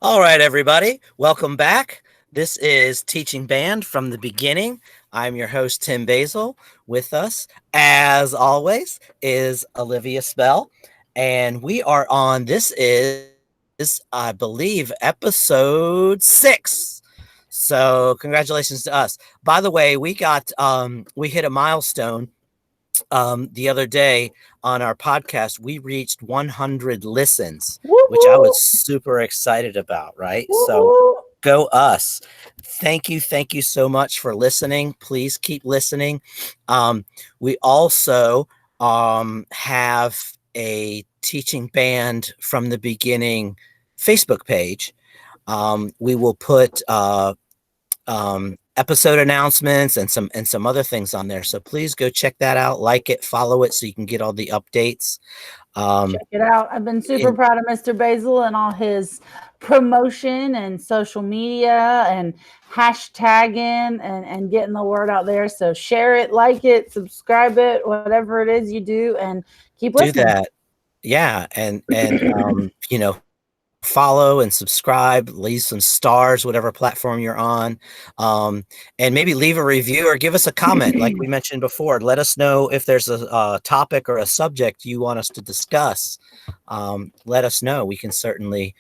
All right, everybody, welcome back. This is Teaching Band from the Beginning. I'm your host, Tim Basil. With us, as always, is Olivia Spell. And we are on, this is, I believe, episode 6. So, congratulations to us. By the way, we hit a milestone the other day on our podcast. We reached 100 listens, which I was Woohoo! super excited about, right? So Woohoo! go us. Thank you so much for listening. Please keep listening. We also have a Teaching Band from the Beginning Facebook page. We will put episode announcements and some other things on there. So please go check that out, like it, follow it, so you can get all the updates. Check it out. I've been super In, proud of Mr. Basil and all his promotion and social media and hashtagging and getting the word out there. So share it, like it, subscribe it, whatever it is you do, and keep do listening. that. Yeah, follow and subscribe, leave some stars, whatever platform you're on, and maybe leave a review or give us a comment, like we mentioned before. Let us know if there's a topic or a subject you want us to discuss. Let us know. We can certainly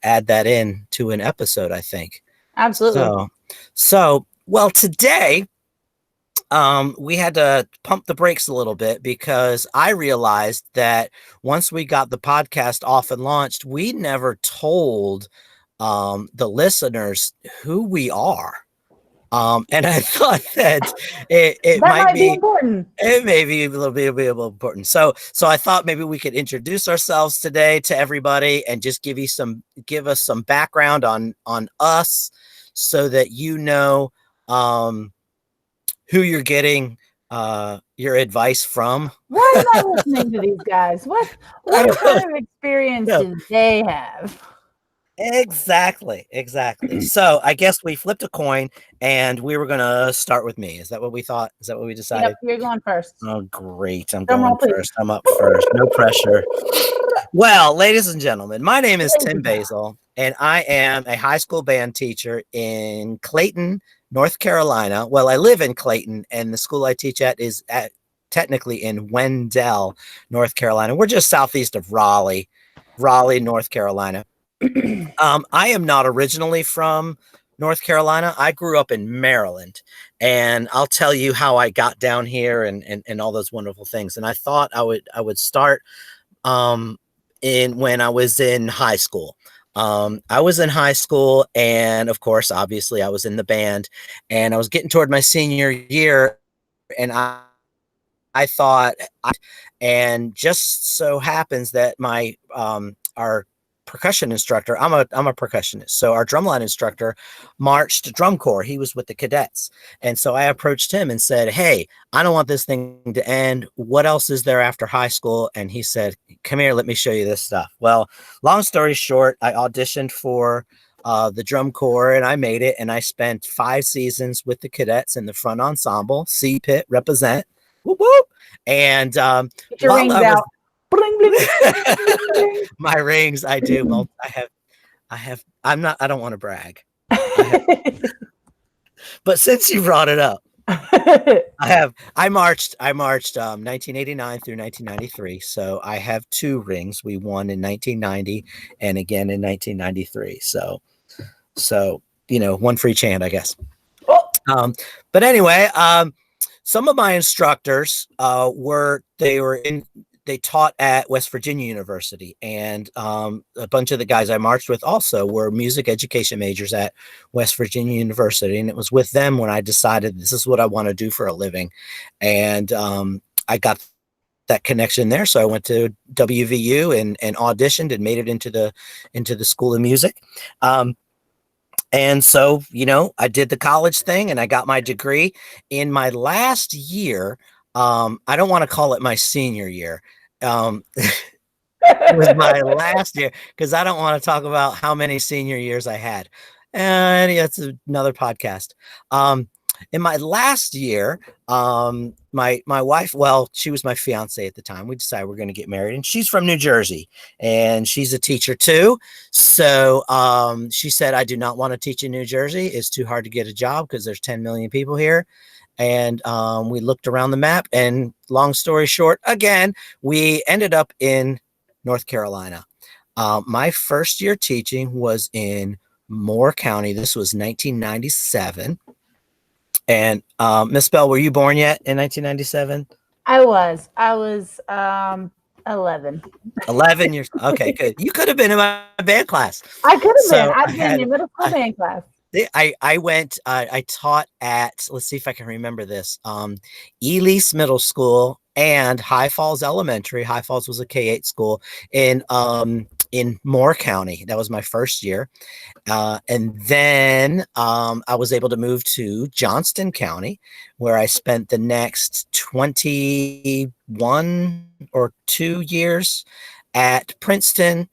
add that in to an episode, I think. Absolutely. So, today we had to pump the brakes a little bit because I realized that once we got the podcast off and launched, we never told the listeners who we are. And I thought that it That might might be be important. it may be a little important. So I thought maybe we could introduce ourselves today to everybody and just give us some background on us, so that um, who you're getting your advice from. Why am I listening to these guys? I What don't kind of experience know. do they have? Exactly. So I guess we flipped a coin and we were gonna start with me. Is that what we thought? Is that what we Yep, decided? you're going first. Oh, great. I'm Drum roll, going please. first. I'm up first. No pressure. Well, ladies and gentlemen, my name is Tim Olivia. Basil, and I am a high school band teacher in Clayton, North Carolina. Well, I live in Clayton, and the school I teach at is technically in Wendell, North Carolina. We're just southeast of Raleigh, North Carolina. I am not originally from North Carolina. I grew up in Maryland, and I'll tell you how I got down here and all those wonderful things. And I thought I would start um, in when I was in high school. I was in high school, and of course, obviously, I was in the band, and I was getting toward my senior year, and I thought, and just so happens that my our percussion instructor, I'm a percussionist, so our drumline instructor marched drum corps. He was with the cadets, and so I approached him and said, "Hey, I don't want this thing to end. What else is there after high school?" And he said, "Come here, let me show you this stuff." Well, long story short, I auditioned for the drum corps, and I made it, and I spent 5 seasons with the cadets in the front ensemble. C Pit represent. Whoop, whoop. And Get your while rings I was out. Bling, bling, bling, my rings, I do. bling. I don't want to brag. I have, but since you brought it up, I marched 1989 through 1993. So I have 2 rings. We won in 1990 and again in 1993. So, one for each hand, I guess. Oh, But anyway, some of my instructors they taught at West Virginia University, and a bunch of the guys I marched with also were music education majors at West Virginia University, and it was with them when I decided this is what I want to do for a living, and I got that connection there. So I went to WVU and auditioned and made it into the School of Music. And so, I did the college thing and I got my degree in my last year. I don't want to call it my senior year. It was my last year because I don't want to talk about how many senior years I had. And that's another podcast. Um, in my last year, my wife, well, she was my fiance at the time. We decided we're going to get married, and she's from New Jersey, and she's a teacher too. So she said, I do not want to teach in New Jersey. It's too hard to get a job because there's 10 million people here. And we looked around the map, and long story short, again, we ended up in North Carolina. My first year teaching was in Moore County. This was 1997. And Miss Bell, were you born yet in 1997? I was 11. 11 years. Okay, good. You could have been in my band class. I could have been. So I've been in middle school band class. I went, I taught at, let's see if I can remember this, East Middle School and High Falls Elementary. High Falls was a K-8 school in Moore County. That was my first year. And then I was able to move to Johnston County, where I spent the next 21 or 2 years at Princeton.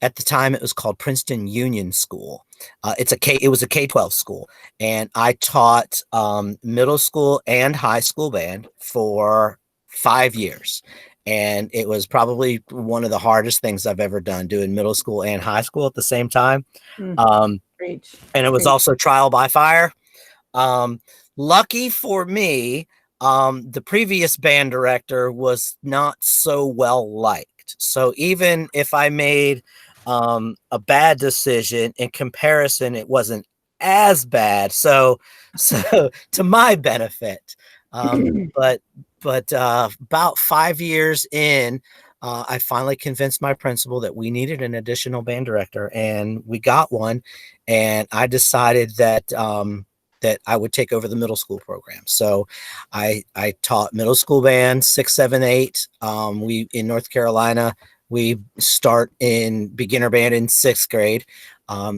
At the time, it was called Princeton Union School. It was a K-12 school, and I taught middle school and high school band for 5 years. And it was probably one of the hardest things I've ever done, doing middle school and high school at the same time. And it was also trial by fire. Lucky for me, the previous band director was not so well liked. So even if I made a bad decision, in comparison, it wasn't as bad. So to my benefit. But about 5 years in, I finally convinced my principal that we needed an additional band director, and we got one. And I decided that that I would take over the middle school program. So I taught middle school band 6, 7, 8. We in North Carolina, we start in beginner band in 6th grade.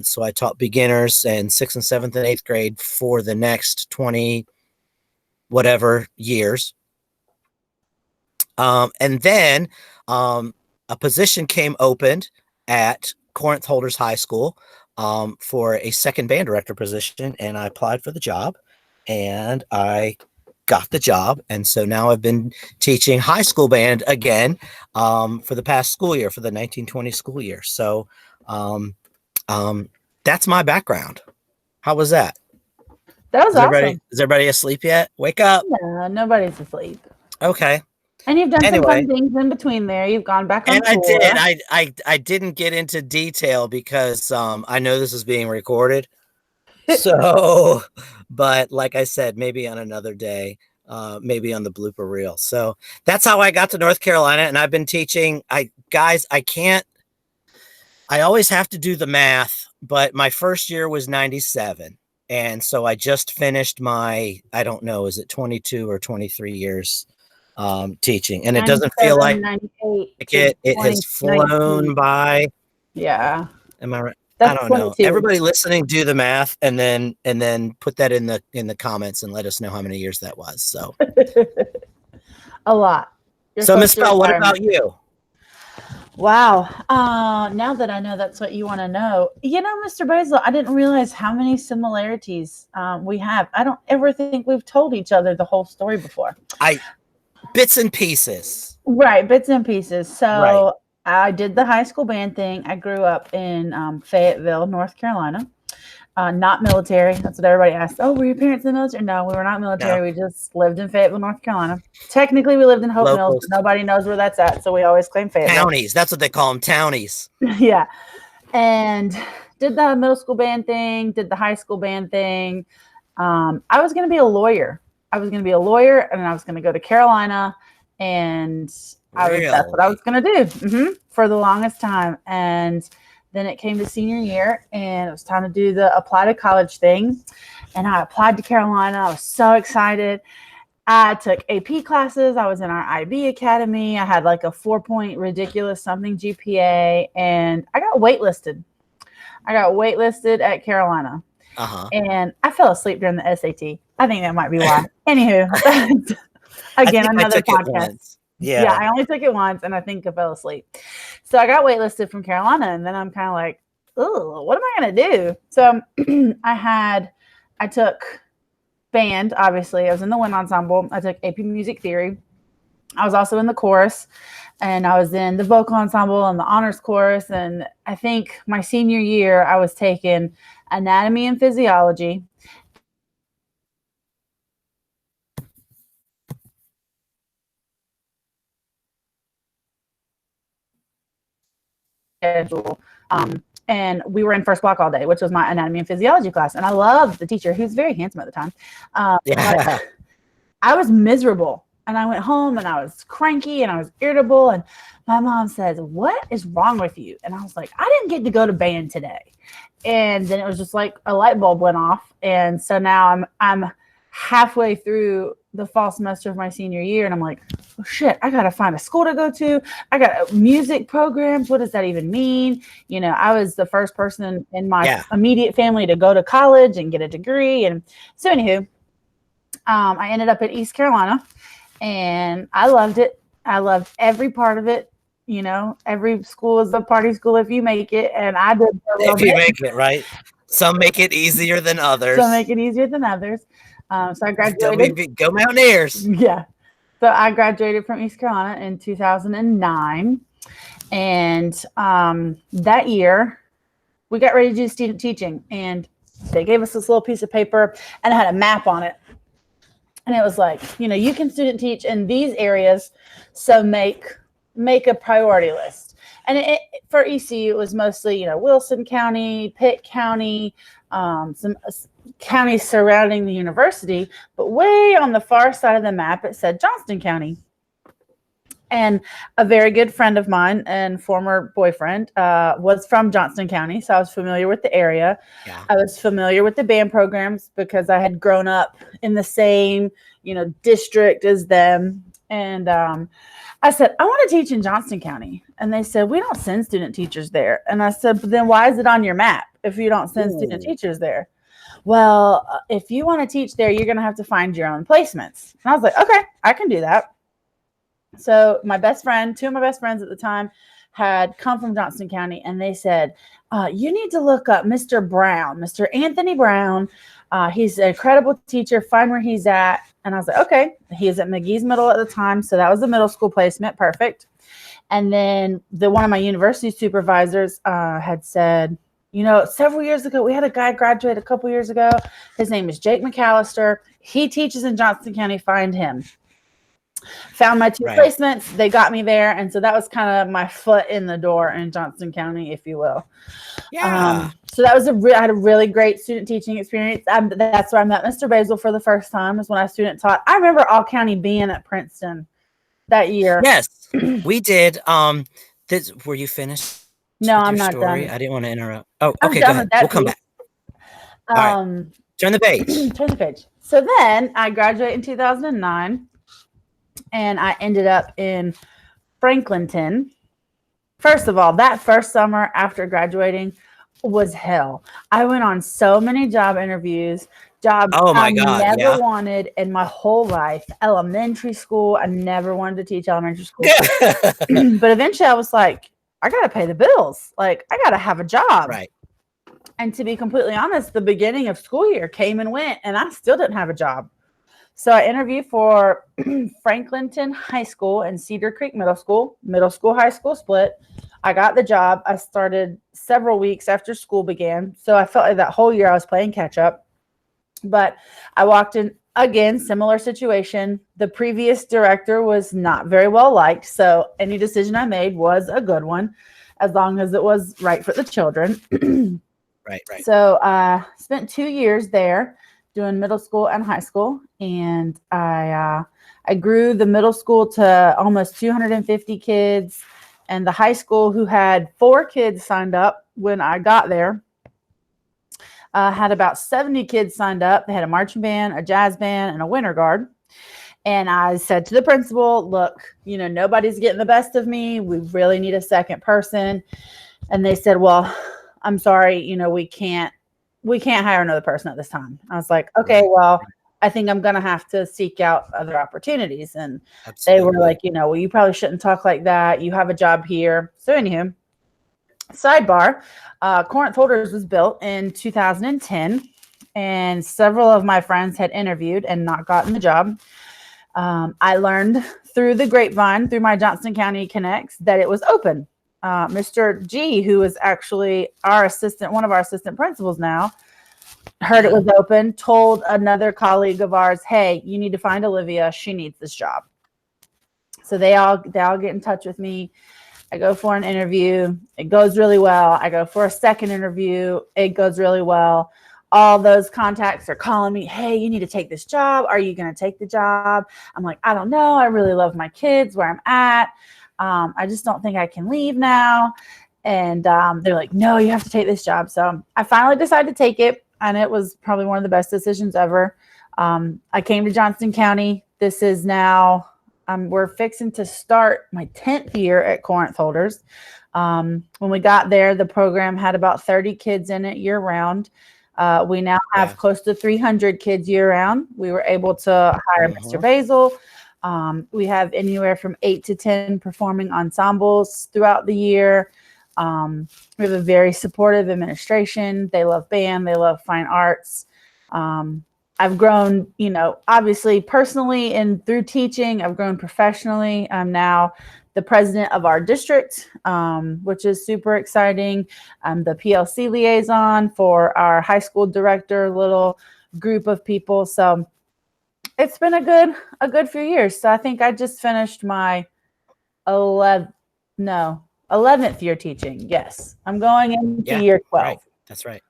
So I taught beginners in 6th and 7th and 8th grade for the next 20 whatever years. And then a position came opened at Corinth Holders High School for a second band director position, and I applied for the job, and I got the job. And so now I've been teaching high school band again for the past school year, for the 1920 school year. So that's my background. How was that? That was awesome. Is everybody asleep yet? Wake up. No, nobody's asleep. Okay. And you've done some fun things in between there. You've gone back on tour. I did. I didn't get into detail because I know this is being recorded. So, but like I said, maybe on another day, maybe on the blooper reel. So that's how I got to North Carolina, and I've been teaching. I always have to do the math, but my first year was 97. And so I just finished my, I don't know, is it 22 or 23 years teaching? And it doesn't feel like it has flown by. Yeah. Am I right? I don't know. Everybody listening, do the math and then put that in the comments and let us know how many years that was. So a lot. So Miss Bell, what about you? Wow. Now that I know that's what you want to know, Mr. Basil, I didn't realize how many similarities we have. I don't ever think we've told each other the whole story before. Bits and pieces. Right. Bits and pieces. So I did the high school band thing. I grew up in Fayetteville, North Carolina. Not military. That's what everybody asked. Oh, were your parents in the military? No, we were not military. No. We just lived in Fayetteville, North Carolina. Technically, we lived in Hope Mills, but nobody knows where that's at, so we always claim Fayetteville. Townies. That's what they call them, townies. Yeah. And did the middle school band thing, did the high school band thing. I was going to be a lawyer. And I was going to go to Carolina, and that's what I was going to do for the longest time. And then it came to senior year, and it was time to do the apply to college thing. And I applied to Carolina. I was so excited. I took AP classes. I was in our IB Academy. I had like a 4-point ridiculous something GPA, and I got waitlisted. At Carolina. And I fell asleep during the SAT. I think that might be why. Anywho, again, another podcast. Yeah, I only took it once, and I think I fell asleep. So I got waitlisted from Carolina, and then I'm kind of like, oh, what am I going to do? So I took band, obviously. I was in the wind ensemble. I took AP Music Theory. I was also in the chorus, and I was in the vocal ensemble and the honors chorus. And I think my senior year, I was taking anatomy and physiology. Schedule. And we were in first block all day, which was my anatomy and physiology class. And I loved the teacher, who was very handsome at the time. Yeah. I was miserable. And I went home and I was cranky and I was irritable. And my mom says, "What is wrong with you?" And I was like, "I didn't get to go to band today." And then it was just like a light bulb went off. And so now I'm halfway through the fall semester of my senior year, and I'm like, "Oh shit, I gotta find a school to go to. I got music programs. What does that even mean?" You know, I was the first person in my immediate family to go to college and get a degree. And so anywho, I ended up at East Carolina, and I loved it. I loved every part of it. You know, every school is a party school if you make it, and I did if you make it, right? Some make it easier than others. Some make it easier than others. So I graduated. Go Mountaineers. Yeah. So I graduated from East Carolina in 2009. And that year, we got ready to do student teaching. And they gave us this little piece of paper, and it had a map on it. And it was like, you know, you can student teach in these areas, so make a priority list. And for ECU, it was mostly, you know, Wilson County, Pitt County, some counties surrounding the university. But way on the far side of the map, it said Johnston County. And a very good friend of mine and former boyfriend was from Johnston County, so I was familiar with the area. Yeah. I was familiar with the band programs because I had grown up in the same, you know, district as them. And I said, "I want to teach in Johnston County." And they said, "We don't send student teachers there." And I said, "But then why is it on your map if you don't send student teachers there?" "Well, if you want to teach there, you're going to have to find your own placements." And I was like, "Okay, I can do that." So my best friend, two of my best friends at the time, had come from Johnston County, and they said, "You need to look up Mr. Brown, Mr. Anthony Brown. He's an incredible teacher. Find where he's at." And I was like, "Okay." He was at McGee's Middle at the time, so that was the middle school placement. Perfect. And then one of my university supervisors had said, "You know, several years ago, we had a guy graduate a couple years ago. His name is Jake McAllister. He teaches in Johnston County. Find him." Found my two placements. They got me there. And so that was kind of my foot in the door in Johnston County, if you will. Yeah. So that was I had a really great student teaching experience. That's where I met Mr. Basil for the first time, is when I student taught. I remember All County being at Princeton that year. Yes, we did. Were you finished? No, I'm not story? done. I didn't want to interrupt. Oh, okay, go ahead. We'll come back. All right. Turn the page. Turn the page. So then I graduated in 2009. And I ended up in Franklinton. First of all, that first summer after graduating was hell. I went on so many job interviews, jobs I never wanted in my whole life. Elementary school, I never wanted to teach elementary school. But eventually I was like, I got to pay the bills. Like, I got to have a job. Right. And to be completely honest, the beginning of school year came and went, and I still didn't have a job. So I interviewed for Franklinton High School and Cedar Creek Middle School, high school split. I got the job. I started several weeks after school began. So I felt like that whole year I was playing catch up. But I walked in, again, similar situation. The previous director was not very well liked. So any decision I made was a good one, as long as it was right for the children. Right. So I spent 2 years there, doing middle school and high school. And I grew the middle school to almost 250 kids, and the high school, who had 4 kids signed up when I got there, had about 70 kids signed up. They had a marching band, a jazz band, and a winter guard. And I said to the principal, "Look, you know, nobody's getting the best of me. We really need a second person." And they said, "Well, I'm sorry, you know, we can't hire another person at this time." I was like, "Okay, well, I think I'm going to have to seek out other opportunities." And They were like, "You know, well, you probably shouldn't talk like that. You have a job here." So anywho, sidebar, Corinth Holders was built in 2010. and several of my friends had interviewed and not gotten the job. I learned through the grapevine, through my Johnson County Connects, that it was open. Mr. G, who is actually our assistant, one of our assistant principals now, heard it was open, told another colleague of ours, hey, you need to find Olivia. She needs this job. So they all get in touch with me. I go for an interview. It goes really well. I go for a second interview. It goes really well. All those contacts are calling me, hey, you need to take this job. Are you going to take the job? I'm like, I don't know. I really love my kids where I'm at. I just don't think I can leave now. And they're like, no, you have to take this job. So I finally decided to take it. And it was probably one of the best decisions ever. I came to Johnson County. This is now, we're fixing to start my 10th year at Corinth Holders. When we got there, the program had about 30 kids in it year round. We now have close to 300 kids year round. We were able to hire Mr. Basil. We have anywhere from 8 to 10 performing ensembles throughout the year. We have a very supportive administration. They love band. They love fine arts. I've grown, obviously personally and through teaching. I've grown professionally. I'm now the president of our district, which is super exciting. I'm the PLC liaison for our high school director, little group of people. So it's been a good few years. So I think I just finished my 11th year teaching. Yes. I'm going into year 12. Right. That's right.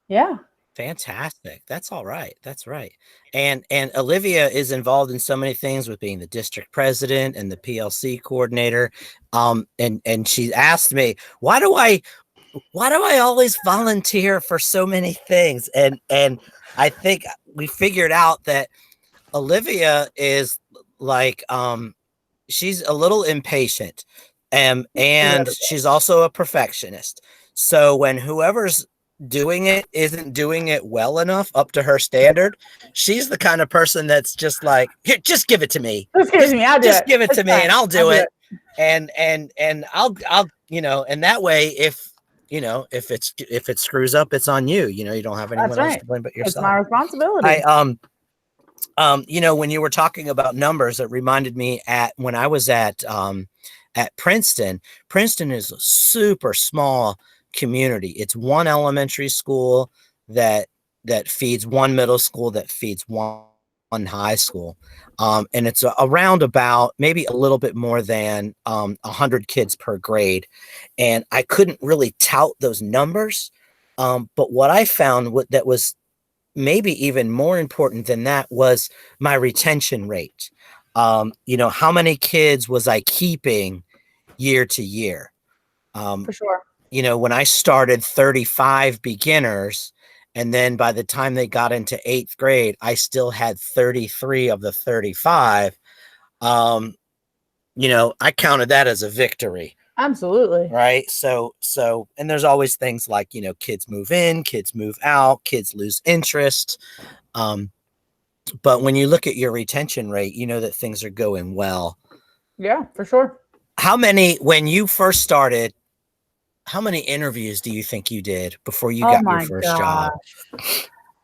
Yeah. Fantastic. That's all right. That's right. And Olivia is involved in so many things with being the district president and the PLC coordinator. And she asked me, why do I always volunteer for so many things? And I think we figured out that Olivia is like, she's a little impatient, and she's also a perfectionist. So when whoever's doing it isn't doing it well enough up to her standard, she's the kind of person that's just like, here, just give it to me. Just give it to me. Just give it to me and I'll do it. And I'll and that way, if it screws up, it's on you. You don't have anyone else to blame but yourself. It's my responsibility. When you were talking about numbers, it reminded me when I was at Princeton. Princeton is a super small community. It's one elementary school that feeds one middle school that feeds one high school. And it's around about maybe a little bit more than 100 kids per grade. And I couldn't really tout those numbers. But what I found that was maybe even more important than that was my retention rate. How many kids was I keeping year to year? For sure. When I started 35 beginners, and then by the time they got into 8th grade, I still had 33 of the 35. I counted that as a victory. Absolutely. Right. So, and there's always things like, kids move in, kids move out, kids lose interest. But when you look at your retention rate, you know that things are going well. Yeah, for sure. When you first started, how many interviews do you think you did before you got your first job?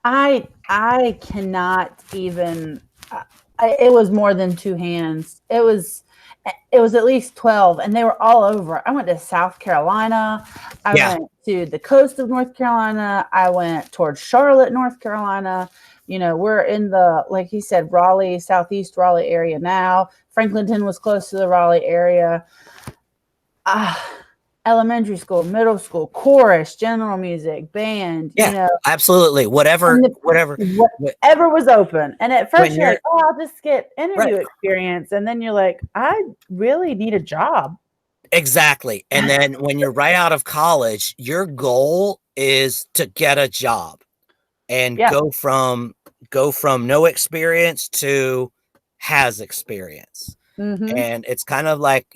I cannot even, it was more than two hands. It was at least 12, and they were all over. I went to South Carolina. I went to the coast of North Carolina. I went towards Charlotte, North Carolina. We're in the, like he said, Raleigh, Southeast Raleigh area now. Franklinton was close to the Raleigh area. Elementary school, middle school, chorus, general music, band. Absolutely. Whatever was open. And at first you're like, I'll just get interview experience. And then you're like, I really need a job. Exactly. And then when you're right out of college, your goal is to get a job and go from no experience to has experience. Mm-hmm. And it's kind of like,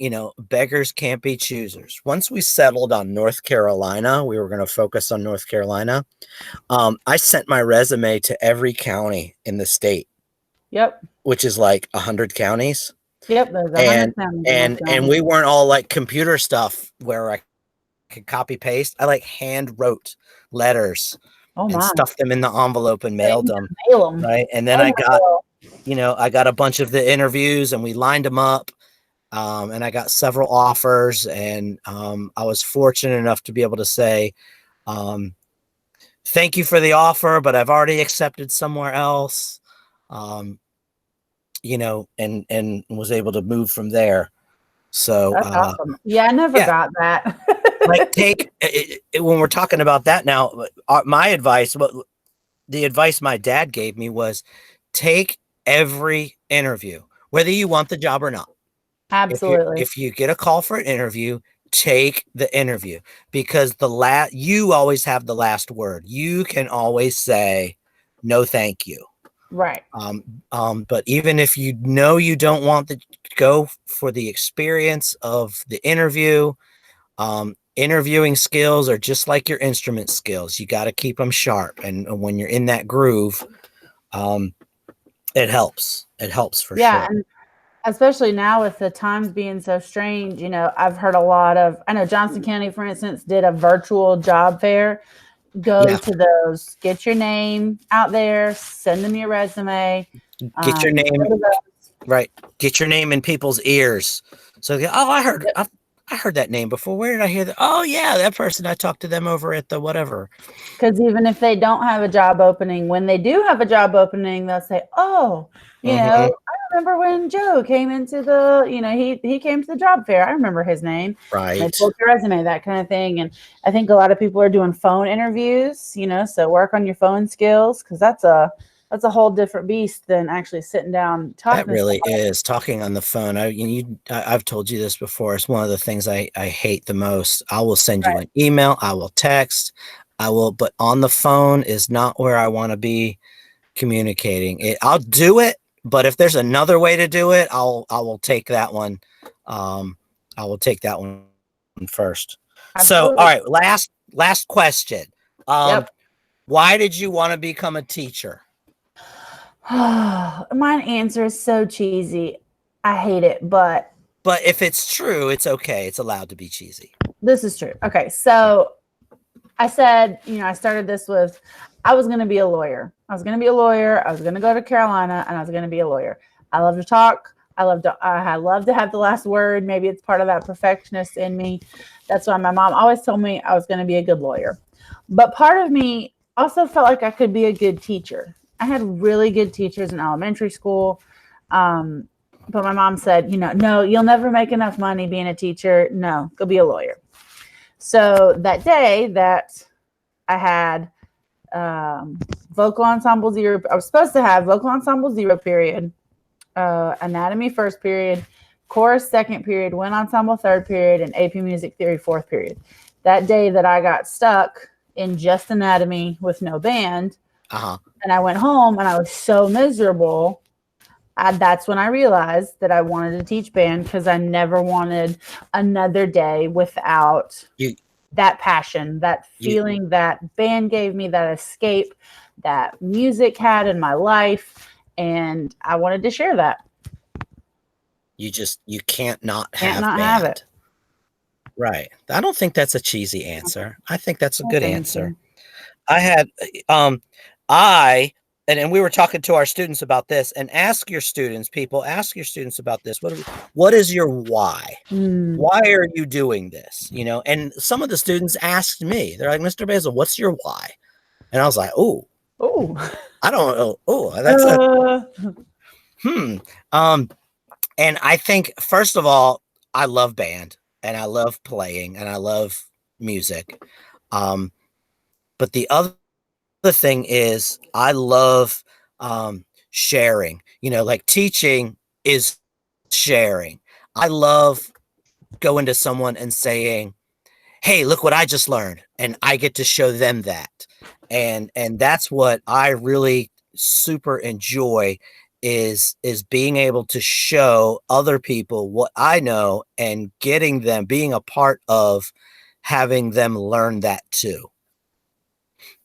beggars can't be choosers. Once we settled on North Carolina, we were going to focus on North Carolina. I sent my resume to every county in the state. Yep. Which is like 100 counties. Yep. There's 100 counties. And we weren't all like computer stuff where I could copy paste. I hand wrote letters Oh and my. stuffed them in the envelope and So you mailed can them. mail them. Right. And then Oh I my got, God. I got a bunch of the interviews and we lined them up. And I got several offers, and I was fortunate enough to be able to say, um, thank you for the offer, but I've already accepted somewhere else. Um, and was able to move from there. So, That's awesome. Yeah, I never yeah, got that. like when we're talking about that now, my advice, the advice my dad gave me was take every interview, whether you want the job or not. Absolutely. If you get a call for an interview, take the interview, because you always have the last word. You can always say no, thank you. Right. But even if you don't want to go for the experience of the interview, interviewing skills are just like your instrument skills. You got to keep them sharp. And when you're in that groove, um, it helps. It helps for Yeah, sure. and especially now with the times being so strange, I've heard a lot of, I know Johnson County, for instance, did a virtual job fair. Go Yeah. to those, get your name out there, send them your resume. Get your Go name to those. right. Get your name in people's ears. So, oh, I heard that name before. Where did I hear that? Oh, yeah, that person. I talked to them over at the whatever. Because even if they don't have a job opening, when they do have a job opening, they'll say, "Oh, Mm-hmm. I remember when Joe came into the, he came to the job fair. I remember his name." And they Right. pull up your resume, that kind of thing. And I think a lot of people are doing phone interviews, so work on your phone skills, because that's a whole different beast than actually sitting down That talking to really someone. is talking on the phone. I've told you this before. It's one of the things I hate the most. I will send you Right. an email. I will text. But on the phone is not where I want to be communicating. I'll do it, but if there's another way to do it, I will take that one. Um, I will take that one first. So, all Absolutely. right, last question. Um, Yep. why did you want to become a teacher? Mine answer is so cheesy. I hate it, but But if it's true, it's okay. It's allowed to be cheesy. this is true. Okay, so I said, I started this with, I was going to be a lawyer. I was going to be a lawyer. I was going to go to Carolina, and I was going to be a lawyer. I love to talk. I love to have the last word. Maybe it's part of that perfectionist in me. That's why my mom always told me I was going to be a good lawyer. But part of me also felt like I could be a good teacher. I had really good teachers in elementary school. Um, but my mom said, no, you'll never make enough money being a teacher. No, go be a lawyer. So that day that I had vocal ensemble zero, I was supposed to have vocal ensemble zero period, anatomy first period, chorus second period, wind ensemble third period, and AP music theory fourth period. That day that I got stuck in just anatomy with no band, Uh-huh. and I went home and I was so miserable. That's when I realized that I wanted to teach band, because I never wanted another day without You that passion, that you feeling that band gave me, that escape that music had in my life. And I wanted to share that. you can't not Can't have not have band. it. Right. I don't think that's a cheesy answer. I think that's a Oh, good thank answer. you. I had um I and we were talking to our students about this, and ask your students about this. What is your why? Mm. Why are you doing this? And some of the students asked me, they're like, Mr. Basil, what's your why? And I was like, oh, Oh. I don't know. Oh, that's a Uh, hmm. Um, and I think first of all, I love band and I love playing and I love music. Um, but the other thing is I love sharing. Like teaching is sharing. I love going to someone and saying, hey, look what I just learned, and I get to show them that. And that's what I really super enjoy is being able to show other people what I know and getting them being a part of having them learn that too.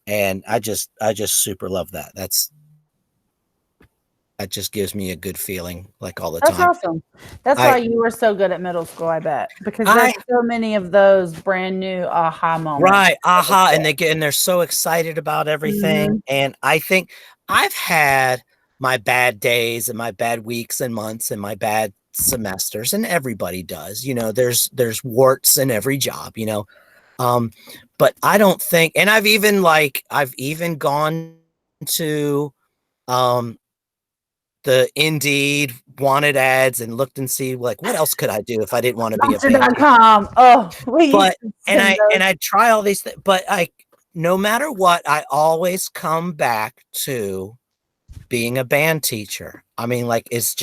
And I just super love that. That's that just gives me a good feeling, like, all the That's time. awesome. That's why I you were so good at middle school, I bet, because there's I so many of those brand new aha moments. Right, aha, and they're so excited about everything, Mm-hmm. and I think I've had my bad days and my bad weeks and months and my bad semesters, and everybody does. There's warts in every job, um, but I don't think, and I've even gone to um the Indeed wanted ads and looked and see, like, what else could I do if I didn't want to be a band teacher? Monster.com. Oh, we used But to and send those. I try all these things, but no matter what, I always come back to being a band teacher. I mean, like, it's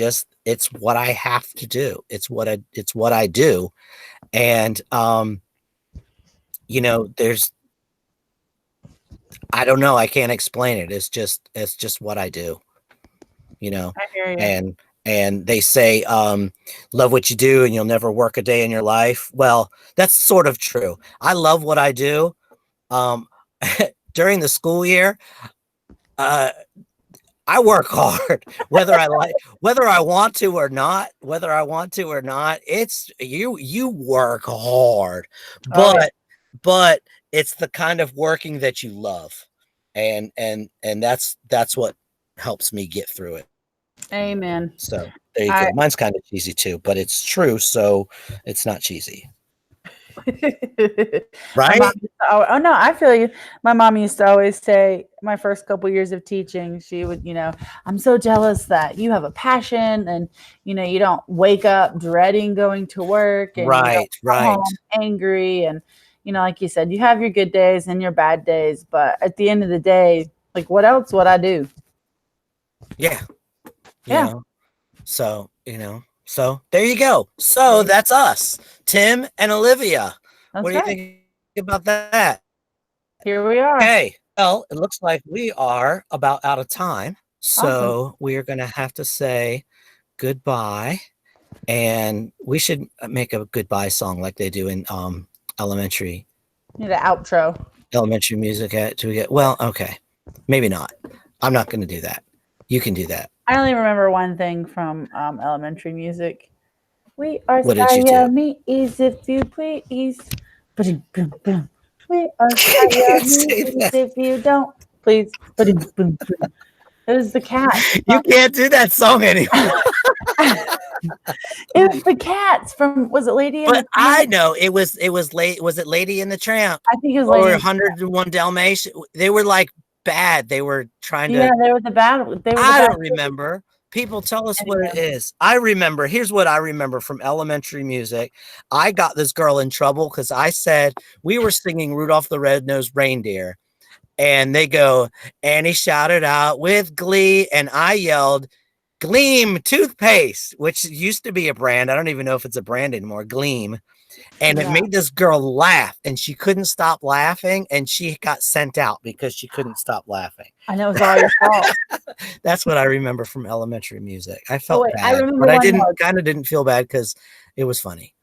what I have to do. It's what I do. And there's I don't know, I can't explain it. It's just what I do, you know. I hear you. And they say, love what you do and you'll never work a day in your life. Well, that's sort of true. I love what I do. Um, during the school year, uh, I work hard, whether I want to or not, it's you work hard, Oh yeah. but it's the kind of working that you love. And that's what helps me get through it. Amen. So there you I go. Mine's kind of cheesy too, but it's true. So it's not cheesy, My mom right? used to oh no, I feel you. My mom used to always say my first couple years of teaching, she would, I'm so jealous that you have a passion and you don't wake up dreading going to work and you don't Right, come right. home angry and like you said, you have your good days and your bad days, but at the end of the day, like what else would I do? Yeah. You Yeah, know, so there you go. So that's us, Tim and Olivia. What that's do you right. think about that? Here we are. Okay. Well, it looks like we are about out of time. Awesome. So we are going to have to say goodbye. And we should make a goodbye song like they do in elementary Need an outro. elementary music. Do we get, well, okay. Maybe not. I'm not going to do that. You can do that. I only remember one thing from elementary music. We are What did you do? Siamese, if you please. Ba-dum, boom, boom. We are I can't Siamese, say that. if you don't please. Ba-dum, boom, boom. It was the cats. You can't do that song anymore. It was the cats from. Was it Lady and But the I Tramp? know it was late. Was it Lady and the Tramp I think it was or Lady and the 101 Dalmatian? They were like bad. They were trying Yeah, to, they were the bad. They were the I bad. don't remember. People tell us what it Anyway. is. I remember. Here's what I remember from elementary music. I got this girl in trouble because I said we were singing Rudolph the Red-Nosed Reindeer, and they go, and he shouted out with glee, and I yelled, Gleam toothpaste, which used to be a brand. I don't even know if it's a brand anymore. Gleam. And it Yeah, made this girl laugh, and she couldn't stop laughing, and she got sent out because she couldn't stop laughing. I know it was all your fault. That's what I remember from elementary music. I Oh felt wait, I bad, remember but I one more. didn't feel bad because it was funny.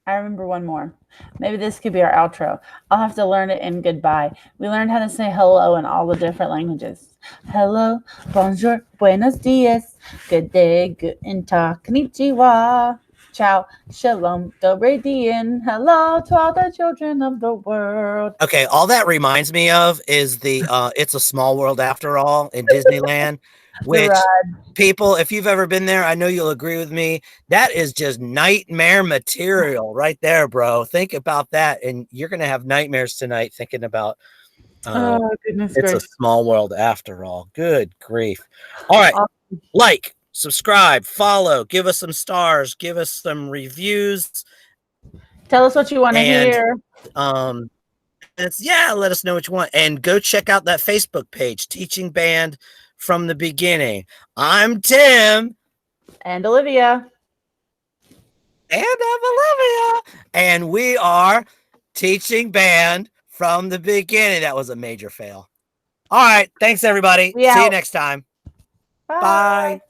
I remember one more. Maybe this could be our outro. I'll have to learn it in goodbye. We learned how to say hello in all the different languages. Hello, bonjour, buenos dias, good day, guten tag, konnichiwa, ciao, shalom, dobre dien. Hello to all the children of the world. Okay, all that reminds me of is the It's a Small World After All in Disneyland, The which ride. people, if you've ever been there, I know you'll agree with me. That is just nightmare material right there, bro. Think about that, and you're gonna have nightmares tonight thinking about Oh, goodness It's a gracious. Small World After All. Good grief. All right. Awesome. Like, subscribe, follow, give us some stars, give us some reviews, Tell us what you want to and hear. let us know what you want. And go check out that Facebook page, Teaching Band from the Beginning. I'm Tim. And Olivia. And I'm Olivia. And we are Teaching Band from the Beginning. That was a major fail. All right. Thanks, everybody. We See you out. next time. Bye. Bye.